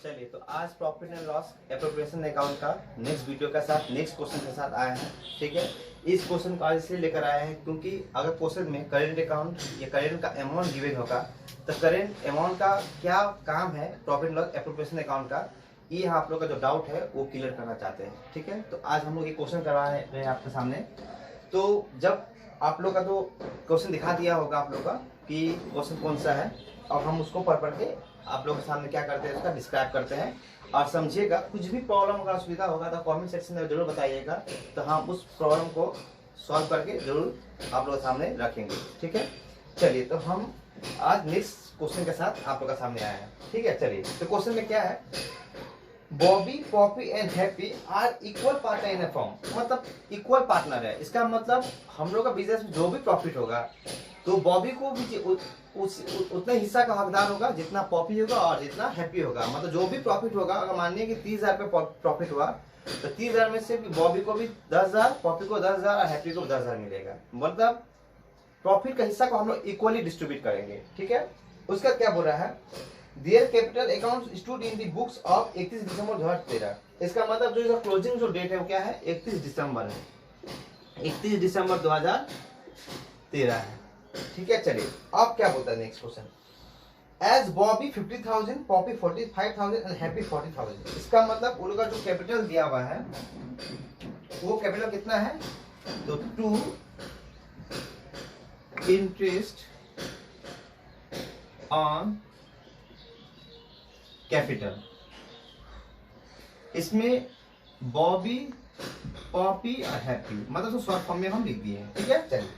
चलिए तो आज profit and loss appropriation account का नेक्स्ट वीडियो के साथ नेक्स्ट क्वेश्चन के साथ आए हैं। ठीक है, इस क्वेश्चन को आज इसलिए लेकर आए हैं क्योंकि अगर क्वेश्चन में करेंट अकाउंट या करेंट का अमाउंट गिवन होगा तो करेंट अमाउंट का क्या काम है profit and loss appropriation account का, ये आप लोग का जो डाउट है वो क्लियर करना चाहते हैं। ठीक है, तो आज हम लोग ये क्वेश्चन कर रहे हैं आपके सामने। तो जब आप लोग का तो क्वेश्चन दिखा दिया होगा आप लोग का कि क्वेश्चन कौन सा है, और हम उसको पढ़ के आप लोग के सामने क्या करते हैं उसका डिस्क्राइब करते हैं। और समझिएगा, कुछ भी प्रॉब्लम अगर असुविधा होगा तो कमेंट सेक्शन में जरूर बताइएगा, तो हम उस प्रॉब्लम को सॉल्व करके जरूर आप लोग के सामने रखेंगे। ठीक है, चलिए तो हम आज नेक्स्ट क्वेश्चन के साथ आप लोग के सामने आए हैं। ठीक है, चलिए तो क्वेश्चन में क्या है, Bobby, Poppy and Happy are equal partner in a firm. मतलब इक्वल पार्टनर है, इसका मतलब हम लोग का बिजनेस में जो भी प्रॉफिट होगा तो बॉबी को भी उतने हिस्सा का हकदार होगा जितना पॉपी होगा और जितना हैप्पी होगा। मतलब जो भी प्रॉफिट होगा, अगर मानिए कि 30,000 पे प्रॉफिट हुआ तो 30,000 में से बॉबी को भी 10,000, पॉपी को 10,000 और हैप्पी को 10,000 मिलेगा। मतलब प्रॉफिट का हिस्सा को हम लोग इक्वली डिस्ट्रीब्यूट करेंगे। ठीक है, उसका क्या बोल रहा है, their capital account stood in the books of 31 December 2013। इसका मतलब जो क्लोजिंग जो डेट है वो क्या है, 31 दिसंबर है, 31 दिसंबर 2013 है। ठीक है, चलिए अब क्या बोलता है next question, as Bobby 50,000, Poppy 45,000 and Happy 40,000। इसका मतलब उनका जो कैपिटल दिया हुआ है वो कैपिटल कितना है, तो 2 इंटरेस्ट ऑन कैपिटल। इसमें बॉबी, पॉपी और हैप्पी मतलब तो शॉर्ट फॉर्म में हम लिख दिए हैं। ठीक है, चलिए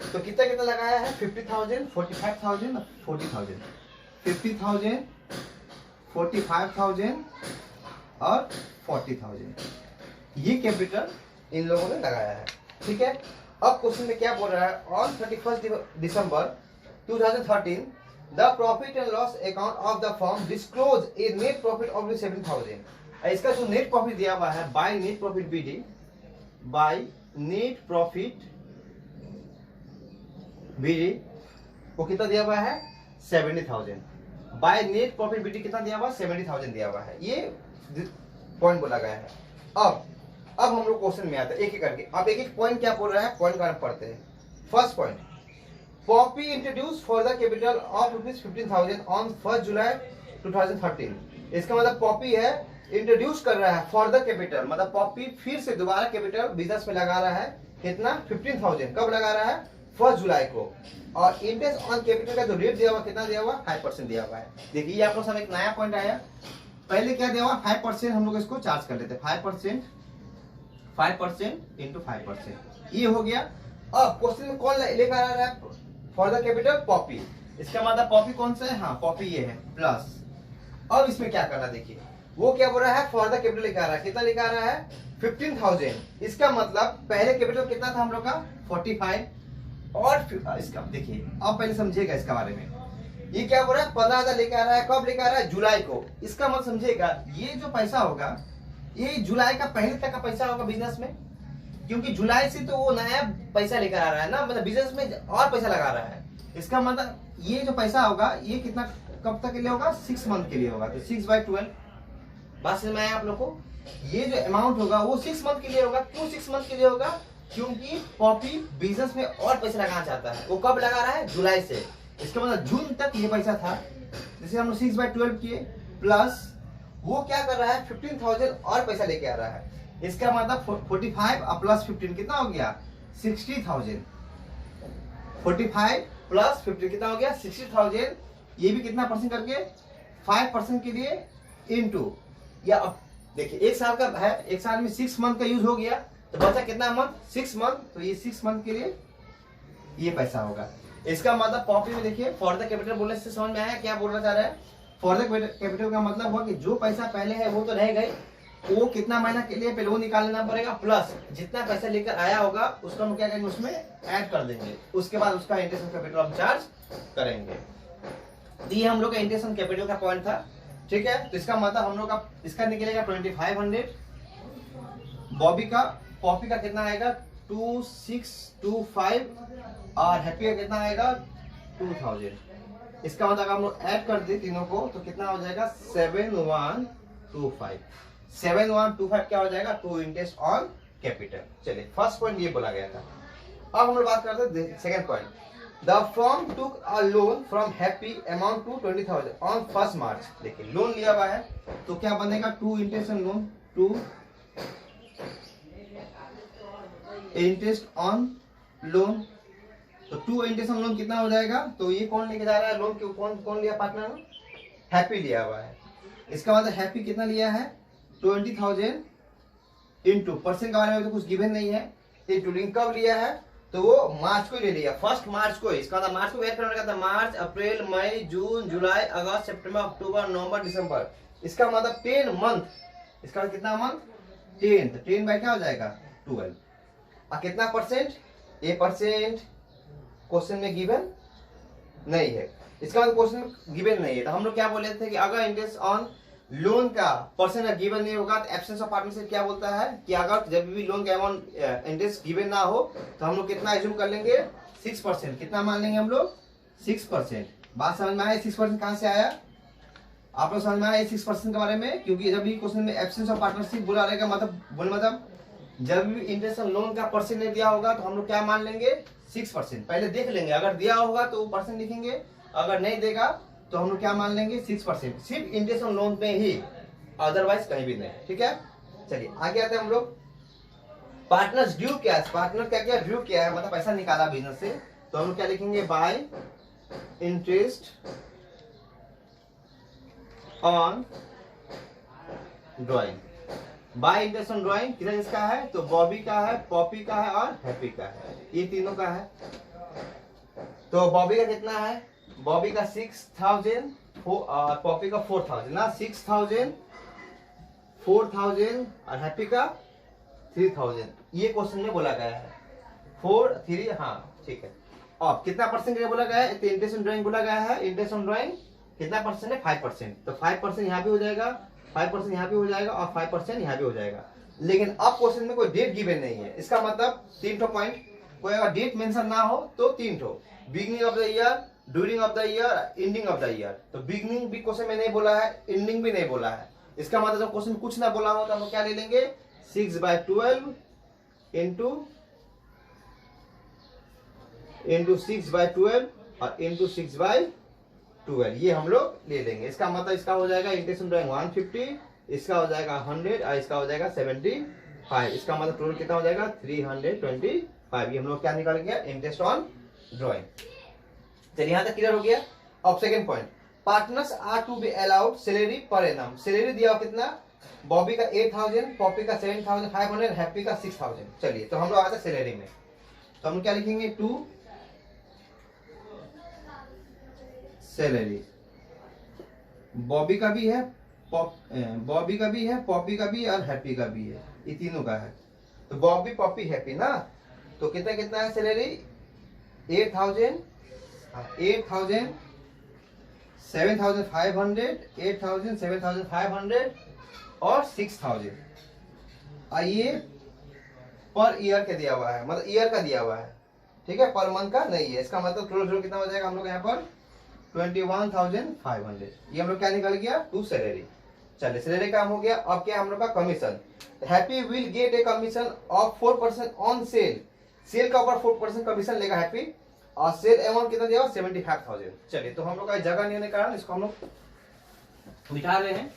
तो कितना कितना लगाया है, 50,000, 45,000 और 40,000। 50,000, 45,000 और 40,000 ये कैपिटल इन लोगों ने लगाया है। ठीक है, अब क्वेश्चन में क्या बोल रहा है, on 31 December 2013 the profit and loss account of the firm disclose a net profit of 7,000। इसका जो नेट प्रॉफिट दिया हुआ है by net profit BD, by net profit BD वो कितना दिया हुआ है, 70,000। बाय नेट प्रॉफिट बीडी कितना दिया हुआ, 70,000 दिया हुआ है। ये पॉइंट बोला गया है। अब हम लोग क्वेश्चन में आते हैं एक एक करके। अब एक एक पॉइंट क्या बोल रहा है, पॉइंट का पढ़ते हैं। First point, Poppy introduce for the capital of ₹15,000 on 1 जुलाई 2013। इसका मतलब पॉपी है इंट्रोड्यूस कर रहा है फॉर द कैपिटल, मतलब पॉपी फिर से दोबारा कैपिटल बिजनेस में लगा रहा है। कितना, 15,000। कब लगा रहा है, 1 जुलाई को। और इंटरेस्ट ऑन कैपिटल का जो रेट दिया हुआ कितना दिया हुआ, 5% दिया हुआ है। देखिए ये आप लोग सामने एक नया पॉइंट आया। पहले क्या दिया हुआ, 5% हम लोग इसको चार्ज कर लेते हैं। 5% इंटू 5%, ये हो गया। अब क्वेश्चन में कौन लेकर आ रहा है, फॉर द कैपिटल पॉपी। इसका मतलब पॉपी कौन सा है, हाँ पॉपी ये है, प्लस। अब इसमें क्या करना, देखिए वो क्या बोल रहा है, फॉर द कैपिटल लेकर आ रहा है। कितना लेकर आ रहा है, 15,000। इसका मतलब पहले कैपिटल कितना था हम लोग का, 45। और इसका देखिए, अब पहले समझिएगा इसके बारे में। ये क्या बोल रहा है, 15,000 लेके आ रहा है। कब लेके आ रहा है, जुलाई को। इसका मतलब समझिएगा, ये जो पैसा होगा ये जुलाई का पहले तक का पैसा होगा बिजनेस में, क्योंकि जुलाई से तो वो नया पैसा लेकर आ रहा है ना, मतलब बिजनेस में और पैसा लगा रहा है। इसका मतलब ये जो पैसा होगा ये कितना, कब तक के लिए होगा, 6 मंथ के लिए होगा। तो 6/12 बात समझ में आया आप लोग को। ये जो अमाउंट होगा वो 6 मंथ के लिए होगा। क्यों 6 मंथ के लिए होगा, क्योंकि पॉपी बिजनेस में और पैसा लगाना चाहता है। वो कब लगा रहा है, जुलाई से। इसका मतलब जून तक ये पैसा था। जैसे हम लोग 6/12 किए, प्लस वो क्या कर रहा है, 15,000 और पैसा लेके आ रहा है। इसका मतलब 45 और प्लस 15 कितना हो गया, 60,000। 45 प्लस 15 कितना हो गया, 60,000। ये भी कितना परसेंट करके, 5% के लिए इनटू, या देखिए 1 साल का है, 1 साल में 6 मंथ का यूज हो गया, तो बचा कितना मंथ, 6 मंथ। तो ये 6 मंथ के लिए ये पैसा होगा। इसका मतलब पॉपी में देखिए, फॉर द कैपिटल बोलने से समझ में आया क्या बोलना चाह रहा है। फॉर द कैपिटल का मतलब हुआ कि जो पैसा पहले है वो तो रह गई, वो कितना महीना के लिए पहले वो निकालना पड़ेगा, प्लस जितना पैसा लेकर आया होगा उसका हम क्या करेंगे, उसमें ऐड कर देंगे। उसके बाद उसका इंटरेस्ट ऑन कैपिटल हम चार्ज करेंगे। ये हम लोग का इंटरेस्ट ऑन कैपिटल का पॉइंट था। ठीक है, तो इसका मतलब हम लोग का इसका निकलेगा 2,500। पॉपी का कितना आएगा, 2,625। और हैप्पी का कितना आएगा, 2,000। इसका मतलब हम लोग ऐड कर दे तीनों को तो कितना हो जाएगा 7125। 7125 क्या हो जाएगा, टू इंटरेस्ट ऑन कैपिटल। चलिए फर्स्ट पॉइंट ये बोला गया था। अब हम लोग बात करते हैं second point. The firm took a loan from Happy amount to 20,000 on 1 March. देखिए लोन लिया हुआ है तो क्या बनेगा, to interest on loan, to interest on loan. तो टू इंटरेस्ट ऑन लोन कितना हो जाएगा, तो ये कौन लेके जा रहा है लोन, क्यों कौन कौन लिया पार्टनर, हैप्पी लिया हुआ है। इसका मतलब हैप्पी कितना लिया है 20,000 इंटू परसेंट के बारे में तो कुछ गिवन नहीं है, इंक्लूडिंग कब लिया है तो वो मार्च को ले लिया, 1 मार्च को। इसका मतलब मार्च को ऐड करने का था, मार्च अप्रैल मई जून जुलाई अगस्त सितंबर अक्टूबर नवंबर दिसंबर। इसका मतलब 10 मंथ। इसका मतलब कितना मंथ 10, तो 10 बाय क्या हो जाएगा 12। और कितना परसेंट, ये परसेंट क्वेश्चन में गिवन नहीं है। इसका मतलब क्वेश्चन गिवन नहीं है तो हम लोग क्या बोले थे कि अगर इंटरेस्ट ऑन लोन का परसेंट गिवन नहीं होगा तो एब्सेंस ऑफ पार्टनरशिप क्या बोलता है कि अगर जब भी लोन का अमाउंट इंटरेस्ट गिवन ना हो तो हम लोग कितना एज्यूम कर लेंगे 6%। कितना मान लेंगे हम लोग 6%। बात समझ में आया, 6% कहां से आया, आप लोग समझ में आया 6% के बारे में, क्योंकि जब भी क्वेश्चन में एब्सेंस ऑफ पार्टनरशिप बोला रहेगा मतलब जब भी इंटरेस्ट ऑन लोन का परसेंट नहीं दिया होगा तो हम लोग क्या मान लेंगे 6%। पहले देख लेंगे, अगर दिया होगा तो परसेंट लिखेंगे, अगर नहीं देगा तो हम लोग क्या मान लेंगे 6%, सिर्फ इंटरेस्ट ऑन लोन पे ही, अदरवाइज कहीं भी नहीं। ठीक है, चलिए आगे आते हैं हम लोग। पार्टनर्स ड्यू क्या है, पार्टनर क्या क्या ड्यू क्या है, मतलब पैसा निकाला बिजनेस से, तो हम लोग क्या लिखेंगे bye interest on drawing. Bye interest on drawing किधर इसका है, तो बॉबी का है, पॉपी का है और हैप्पी का है, ये तीनों का है। तो बॉबी का कितना है, बॉबी का 6,000 और पॉपी का 4,000 ना, 6,000 4,000 और हैप्पी का 3,000। ये क्वेश्चन में बोला गया है 4 3, हाँ ठीक है। अब कितना परसेंट के लिए बोला गया है, तो इंटरेस्ट ऑन ड्राइंग बोला गया है, इंटरेस्ट ऑन ड्राइंग कितना परसेंट है 5%, तो 5% यहाँ भी हो जाएगा, 5% यहाँ भी हो जाएगा और 5% यहाँ भी हो जाएगा। लेकिन अब क्वेश्चन में कोई डेट गिवन नहीं है, इसका मतलब 3 पॉइंट, कोई अगर डेट मेंशन ना हो तो 3 beginning of the year, during of the year, ending of the year. तो बिगिनिंग भी क्वेश्चन में नहीं बोला है, एंडिंग भी नहीं बोला है। इसका मतलब जब क्वेश्चन कुछ ना बोला हो तो हम क्या ले लेंगे 6/12 इंटू 6/12 और इंटू 6/12, ये हम लोग ले लेंगे। इसका मतलब इसका हो जाएगा इंटरेस्ट ऑन ड्राइंग 150, इसका हो जाएगा 100 और इसका हो जाएगा 75। इसका मतलब टोटल कितना हो जाएगा 325। ये हम लोग क्या निकाल गया इंटरेस्ट ऑन ड्राइंग। चलिए यहाँ तक क्लियर हो गया। अब second point, partners are to be allowed salary per annum. Salary दिया कितना, बॉबी का 8,000, पॉपी का 7,500, हैप्पी का 6,000। चलिए तो हम लोग आते हैं सैलरी में, तो हम क्या लिखेंगे टू सैलरी। बॉबी का भी है, बॉबी का भी है, पॉपी का भी और हैप्पी का भी है, ये तीनों का है। तो बॉबी पॉपी हैप्पी ना, तो कितना कितना है सैलरी 8,000 7,500, 8,000 7,500 और 6,000। ये पर ईयर का दिया हुआ है, मतलब ईयर का दिया हुआ है, ठीक है, पर मंथ का नहीं है। इसका मतलब टोटल कितना हो जाएगा हम लोग यहाँ पर 21,500। ये हम लोग क्या निकल गया टू सैलरी। चलिए सैलरी काम हो गया। अब क्या हम लोग का commission, Happy will get a commission of 4% on sale. Sale का ऊपर 4% कमीशन लेगा हैप्पी, और सेल अमाउंट कितना दिया 75,000। चलिए तो हम लोग का जगह नहीं होने के कारण इसको हम लोग मिटा रहे हैं।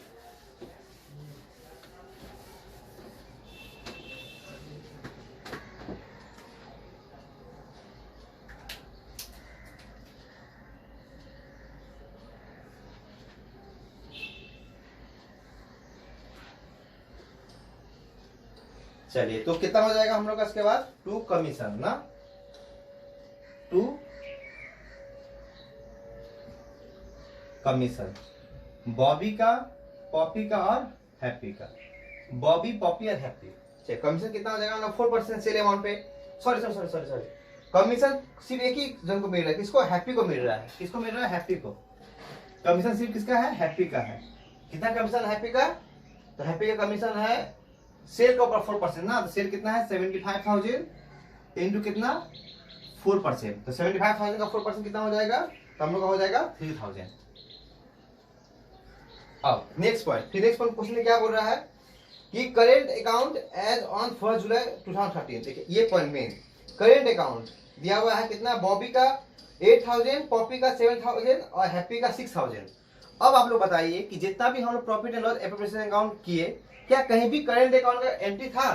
चलिए तो कितना हो जाएगा हम लोग का इसके बाद टू कमीशन ना, टू कमीशन बॉबी का, पॉपी का और हैप्पी का, बॉबी पॉपी और हैप्पी। चलिए कमीशन कितना हो जाएगा ना 4% सेल अमाउंट पे, सॉरी कमीशन सिर्फ एक ही जन को मिल रहा है, किसको हैप्पी को मिल रहा है, किसको मिल रहा है हैप्पी को। कमीशन सिर्फ किसका है हैप्पी का है। कितना कमीशन हैप्पी का, तो हैप्पी का कमीशन है सेल का ऊपर 4% ना, तो सेल कितना है 75,000 इंटू कितना 4%, तो 75,000 का 4% कितना हो जाएगा तो हम लोग का हो जाएगा 3000। अब नेक्स्ट पॉइंट, फिर नेक्स्ट पॉइंट क्वेश्चन में क्या बोल रहा है कि करेंट अकाउंट एज ऑन 1 जुलाई 2013। देखिए ये पॉइंट मेन, करेंट अकाउंट दिया हुआ है कितना, बॉबी का 8000, पॉपी का 7000 और हैप्पी का 6000। अब आप लोग बताइए कि जितना भी हम लोग profit and loss appropriation account किए, क्या कहीं भी करेंट अकाउंट का एंट्री था?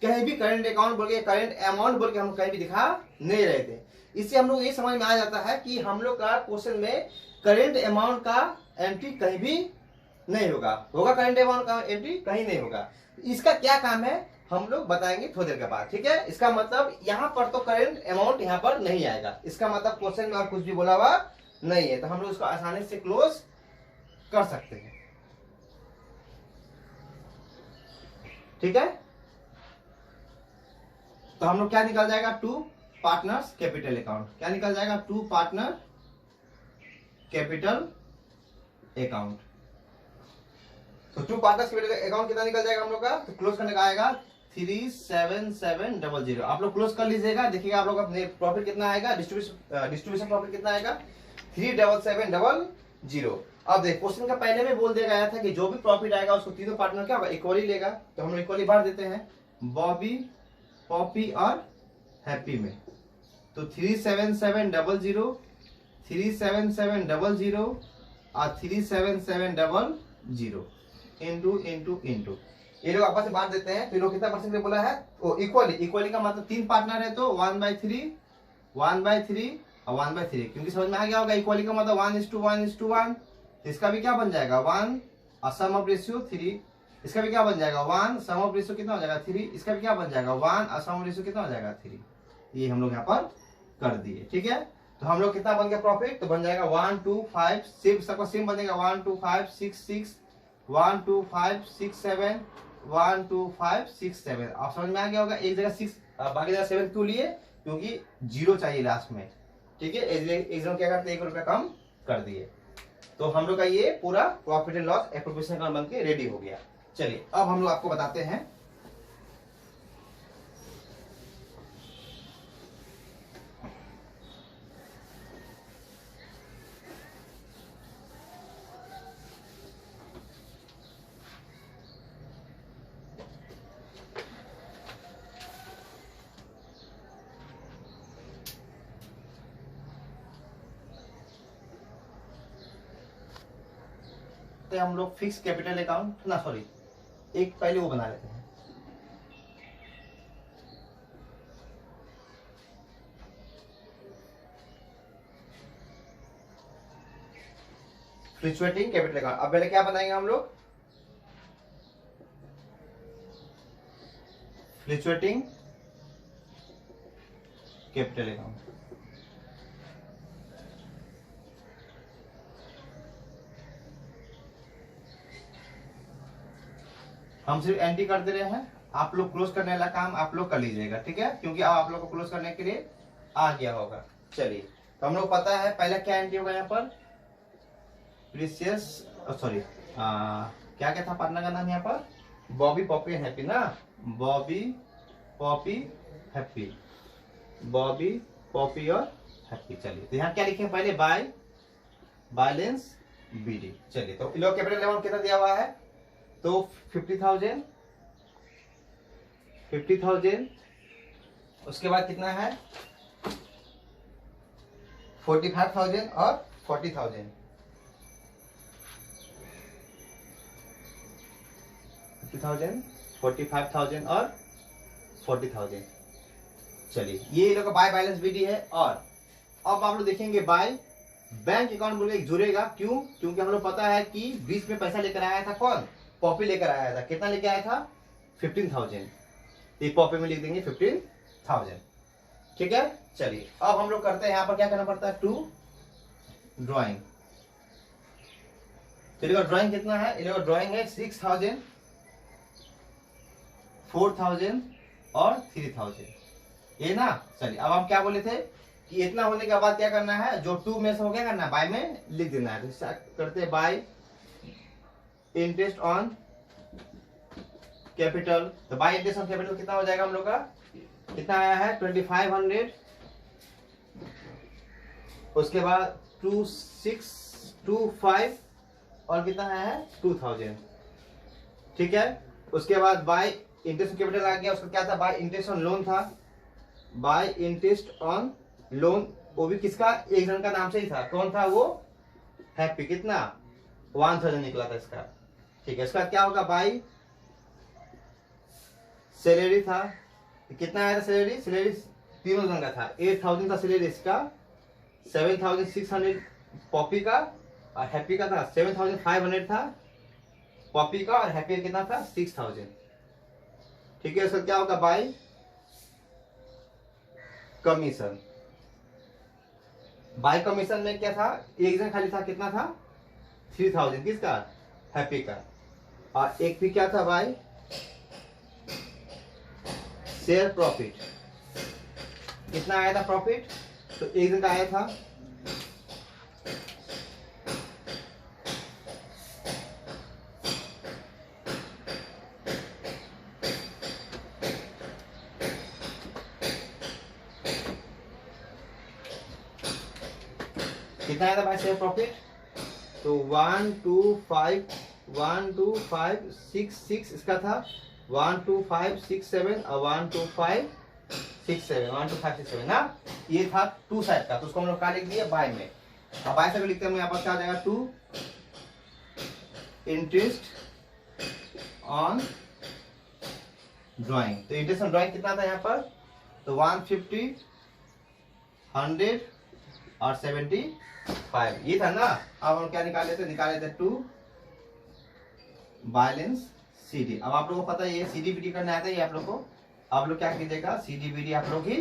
कहीं भी करंट अकाउंट बोल के, करंट अमाउंट बोल के हम कहीं भी दिखा नहीं रहे थे। इससे हम लोग ये समझ में आ जाता है कि हम लोग का क्वेश्चन में करंट अमाउंट का एंट्री कहीं भी नहीं होगा, करंट अमाउंट का एंट्री कहीं नहीं होगा। इसका क्या काम है हम लोग बताएंगे थोड़ी देर के बाद, ठीक है। इसका मतलब यहाँ पर तो करंट अमाउंट यहाँ पर नहीं आएगा, इसका मतलब क्वेश्चन में और कुछ भी बोला हुआ नहीं है, तो हम लोग इसको आसानी से क्लोज कर सकते हैं, ठीक है। तो हम लोग क्या निकल जाएगा, 2 पार्टनर्स कैपिटल अकाउंट। क्या निकल जाएगा, 2 पार्टनर कैपिटल अकाउंट। तो 2 पार्टनर्स कैपिटल अकाउंट कितना निकल जाएगा हम लोग का, तो क्लोज करने का आएगा 37700। आप लोग क्लोज कर लीजिएगा, देखिएगा आप लोग का प्रॉफिट कितना आएगा, डिस्ट्रीब्यूशन प्रॉफिट कितना आएगा, 37700। अब देख क्वेश्चन का पहले में बोल दिया गया था कि जो भी प्रॉफिट आएगा उसको तीनों पार्टनर क्या होगा, इक्वली लेगा। तो हम लोग इक्वली बांट देते हैं बॉबी, पॉपी और हैप्पी में। तो 37700, 37700 और 37700 इंटू इंटू इंटू, ये लोग आपस में बांट देते हैं। तो लोग कितना परसेंट बोला है, इक्वली। इक्वली का मतलब 3 पार्टनर है तो 1/3, 1/3 और 1/3, क्योंकि समझ में आ गया होगा इक्वली का मतलब 1:1:1। इसका भी क्या बन जाएगा 1 और सम ऑफ रेशियो 3। इसका भी क्या बन जाएगा 1, सम ऑफ रेशियो कितना हो जाएगा 3। इसका भी क्या बन जाएगा 1 और सम ऑफ रेशियो कितना हो जाएगा 3। ये हम लोग यहाँ पर कर दिए, ठीक है। तो हम लोग कितना बन गया प्रॉफिट, तो बन जाएगा 1 2 5 6, सबका सेम बनेगा 1 2 5 6 6, 1 2 5 6 7, 1 2 5 6 7। आप समझ में आ गया होगा, एक जगह 6 बाकी जगह 7 क्यों लिए, क्योंकि 0 चाहिए लास्ट में, ठीक है। एग्जाम क्या करते हैं, 1 रुपया कम कर दिए। तो हम लोग का ये पूरा profit and loss appropriation account बन के रेडी हो गया। चलिए अब हम लोग आपको बताते हैं हम लोग फिक्स कैपिटल अकाउंट ना, सॉरी एक पहले वो बना लेते हैं। Fluctuating capital account. अब पहले क्या बनाएंगे हम लोग, फ्लक्चुएटिंग कैपिटल अकाउंट। हम सिर्फ एंट्री कर दे रहे हैं, आप लोग क्लोज करने वाला काम आप लोग कर लीजिएगा, ठीक है, क्योंकि अब आप लोग को क्लोज करने के लिए आ गया होगा। चलिए तो हम लोग पता है पहला क्या एंट्री होगा यहाँ पर, प्रीसियस, सॉरी क्या क्या था पार्टनर का नाम यहाँ पर, बॉबी, पॉपी एंड हैप्पी ना, Bobby, Poppy, happy, Bobby, Poppy और हैप्पी। चलिए तो यहाँ क्या लिखे पहले, बाय बैलेंस बीडी। चलिए तो इन लोग कैपिटल अमाउंट कितना दिया हुआ है, तो 50,000, 50,000, उसके बाद कितना है 45,000 और 40,000, 50,000, 45,000 और 40,000। चलिए ये लोग का बाय बैलेंस बीडी है। और अब आप लोग देखेंगे बाय बैंक अकाउंट बोल के जुड़ेगा, क्यों, क्योंकि हम लोग पता है कि बीच में पैसा लेकर आया था कौन, पॉपी लेकर आया था। कितना लेके आया था 15,000, ये पॉपी में लिख देंगे 15,000, ठीक है। चलिए अब हम लोग करते हैं, यहाँ पर क्या करना पड़ता है, टू ड्राइंग। चलिए ड्राइंग कितना है, इनका ड्राइंग है 6,000, 4,000 और 3,000, ये ना। चलिए अब हम क्या बोले थे कि इतना होने के बाद क्या करना है, जो 2 में से हो गया करना, बाय में लिख देना है। तो करते हैं बाय इंटरेस्ट ऑन कैपिटल। तो बाय इंटरेस्ट ऑन कैपिटल कितना हो जाएगा हम लोग का, कितना आया है 2500 उसके बाद 2625 और कितना है 2000, ठीक है। उसके बाद बाय इंटरेस्ट कैपिटल आ गया, उसका क्या था, बाय इंटरेस्ट ऑन लोन था, बाय इंटरेस्ट ऑन लोन, वो भी किसका, एक जन का नाम से ही था, कौन था वो, हैप्पी, कितना 1000 निकला था इसका, ठीक है। इसका क्या होगा, बाय सैलरी था, कितना आया था सैलरी, सैलरी तीनों जन का था, 8000 था सैलरी इसका, 7600 पॉपी का और हैप्पी का था, 7500 था पॉपी का और हैप्पी का कितना था 6000, ठीक है। उसका क्या होगा, बाय कमीशन, बाय कमीशन में क्या था, एक जन खाली था, कितना था 3000 किसका, हैप्पी का, और एक भी क्या था, बाय शेयर प्रॉफिट, कितना आया था प्रॉफिट, तो एक जन का आया था कितना आया था भाई शेयर प्रॉफिट, तो 12566 इसका था, 12567 और 12567 ना, ये था टू साइड का, तो उसको हम लोग क्या लिख दिया, बाय में। अब बाय से लिखते हैं यहाँ पर क्या आ जाएगा, टू इंटरेस्ट ऑन ड्राइंग, तो इंटरेस्ट ऑन ड्राइंग कितना था यहाँ पर, तो 150 100 और 75 ये था ना। अब हम क्या निकाल लेते टू बैलेंस सीडी। अब आप लोगों को पता है ये सीडी बीडी करना आता है, ये आप लोग को, आप लोग क्या कीजिएगा, सीडी बीडी आप लोग ही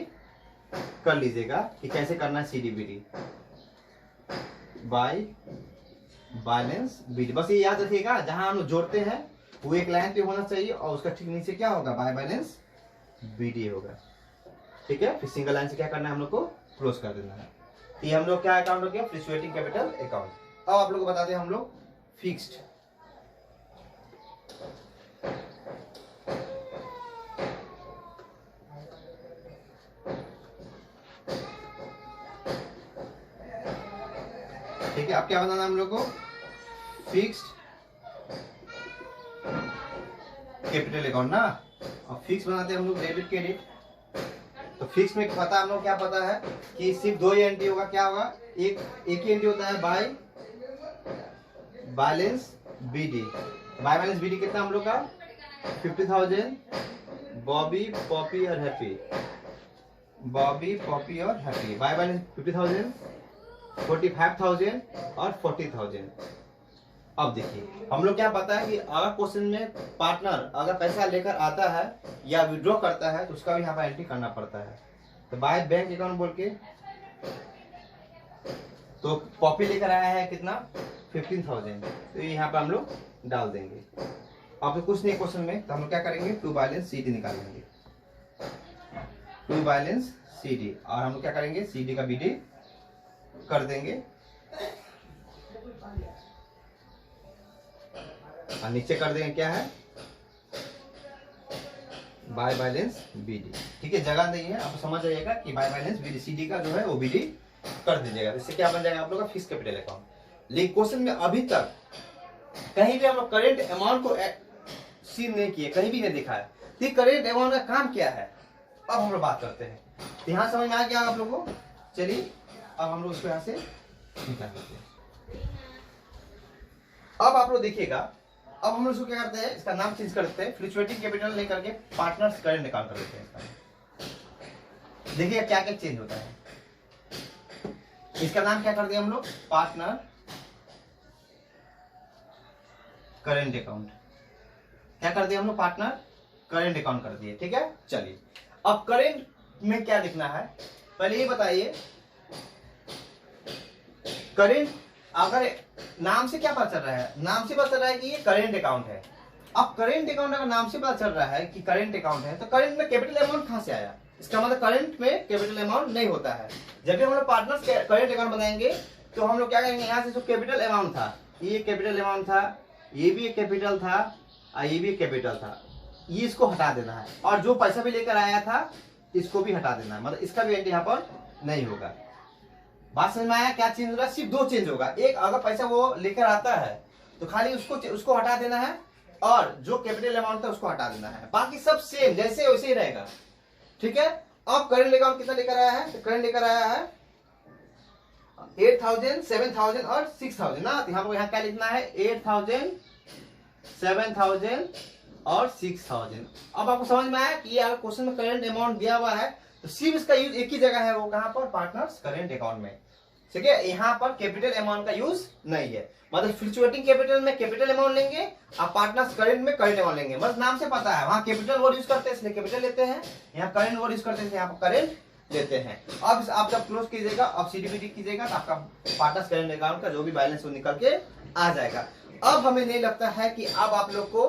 कर लीजिएगा कि कैसे करना है CD BD, by balance BD, बस ये याद रखिएगा जहां हम लोग जोड़ते हैं वो एक लाइन पे होना चाहिए और उसका ठीक नीचे क्या होगा, बाय बैलेंस बीडी होगा, ठीक है। फिर सिंगल लाइन से क्या करना है, हम लोग को क्लोज कर देना है। ये हम लोग क्या अकाउंट हो गया, फ्लक्चुएटिंग कैपिटल अकाउंट। अब आप लोग को बताते हैं हम लोग फिक्स्ड, ठीक है। अब क्या बनाना हम लोग को, फिक्स्ड कैपिटल अकाउंट ना। अब फिक्स बनाते हैं हम लोग डेबिट क्रेडिट, तो फिक्स में पता हम लोग क्या पता है कि सिर्फ दो ही एंट्री होगा, क्या होगा, एक ही एंट्री होता है, by balance BD. By balance BD कितना हम लोग का 50,000, बॉबी पॉपी और हैप्पी, बॉबी पॉपी और हैप्पी, बाय बैलेंस 50,000, 45,000 और 40,000। अब देखिए हम लोग क्या पता है कि अगर क्वेश्चन में पार्टनर अगर पैसा लेकर आता है या विड्रॉ करता है तो उसका भी यहाँ पर एंट्री करना पड़ता है। तो बाय बैंक अकाउंट बोल के, तो पॉपी लेकर आया है कितना 15,000, तो यहाँ पर हम लोग डाल देंगे। अब तो कुछ नहीं क्वेश्चन में, तो हम लोग क्या करेंगे, टू बैलेंस सीडी निकालेंगे, टू बैलेंस सीडी, और हम लोग क्या करेंगे, सीडी का बीडी कर देंगे और नीचे कर देंगे क्या है, बाय बैलेंस बीडी, ठीक है। जगह नहीं है, आप समझ जाइएगा कि बाय बैलेंस बीडी, सीडी का जो है वो बीडी कर दीजिएगा, इससे क्या बन जाएगा आप लोग का फिक्स कैपिटल अकाउंट। लेकिन क्वेश्चन में अभी तक कहीं भी हम लोग करेंट अमाउंट को सीन नहीं किए, कहीं भी नहीं दिखा है, तो करेंट अमाउंट का काम क्या है, अब हम लोग बात करते हैं। यहाँ समझ में आ गया आप लोगों को, चलिए अब हम लोग उसको यहाँ से निकाल लेते हैं। अब आप लोग देखिएगा, अब हम लोग इसको क्या करते हैं, इसका नाम चेंज करते हैं, फ्लक्चुएटिंग कैपिटल नहीं करके पार्टनर्स करेंट अकाउंट कर देते हैं इसका। देखिए क्या क्या चेंज होता है, इसका नाम क्या कर दिया हम लोग, पार्टनर करेंट अकाउंट, क्या कर दिया हम लोग, पार्टनर करेंट अकाउंट कर दिए, ठीक है। चलिए अब करेंट में क्या लिखना है, पहले ये बताइए, करेंट अगर नाम से क्या पता चल रहा है, नाम से पता चल रहा है कि ये करेंट अकाउंट है। अब करेंट अकाउंट अगर नाम से पता चल रहा है कि करेंट अकाउंट है, तो करेंट में कैपिटल अमाउंट कहां से आया, इसका मतलब करेंट में कैपिटल अमाउंट नहीं होता है। जब भी हम लोग पार्टनर्स करेंट अकाउंट बनाएंगे तो हम लोग क्या करेंगे, यहाँ से जो कैपिटल अमाउंट था, ये कैपिटल अमाउंट था, ये भी एक कैपिटल था और ये भी एक कैपिटल था, ये इसको हटा देना है, और जो पैसा भी लेकर आया था इसको भी हटा देना है, मतलब इसका भी एंट्री यहाँ पर नहीं होगा। बात समझ में आया? क्या चेंज होगा? सिर्फ दो चेंज होगा। एक, अगर पैसा वो लेकर आता है तो खाली उसको हटा देना है, और जो कैपिटल अमाउंट था उसको हटा देना है, बाकी सब सेम जैसे वैसे ही रहेगा। ठीक है। अब करंट अकाउंट कितना लेकर आया है? तो करंट लेकर आया है 8,000, 7,000 और 6,000 ना। तो यहाँ क्या लिखना है? 8,000, 7,000 और 6,000। अब आपको समझ में आया कि अगर क्वेश्चन में करंट अमाउंट दिया हुआ है तो सिर्फ इसका यूज एक ही जगह है, वो कहां पर? पार्टनर्स करंट अकाउंट में। ठीक है। यहाँ पर कैपिटल अमाउंट का यूज नहीं है। मतलब फ्लक्चुएटिंग कैपिटल में कैपिटल अमाउंट लेंगे, आप पार्टनर्स करंट में करंट अमाउंट लेंगे। बस नाम से पता है, वहां कैपिटल वर्ड यूज करते हैं इसलिए कैपिटल लेते हैं, यहाँ करंट वर्ड यूज करते हैं यहाँ पर करंट लेते हैं। अब आप जब क्लोज कीजिएगा, अब सीडीपीडी कीजिएगा तो आपका पार्टनर्स करंट अकाउंट का जो भी बैलेंस वो निकल के आ जाएगा। अब हमें नहीं लगता है कि अब आप लोग को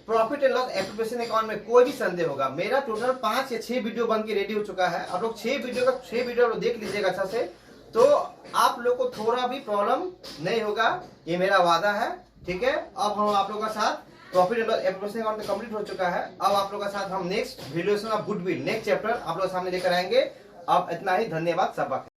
profit and loss appropriation account में कोई भी संदेह होगा। मेरा टोटल 5 या 6 वीडियो बन के रेडी हो चुका है। आप लोग 6 वीडियो देख लीजिएगा अच्छा से, तो आप लोग को थोड़ा भी प्रॉब्लम नहीं होगा, ये मेरा वादा है। ठीक है। अब हम आप लोगों का साथ profit and loss appropriation account complete हो चुका है। अब आप लोगों का साथ हम next valuation of goodwill next chapter आप लोग सामने लेकर आएंगे। अब इतना ही, धन्यवाद सबका।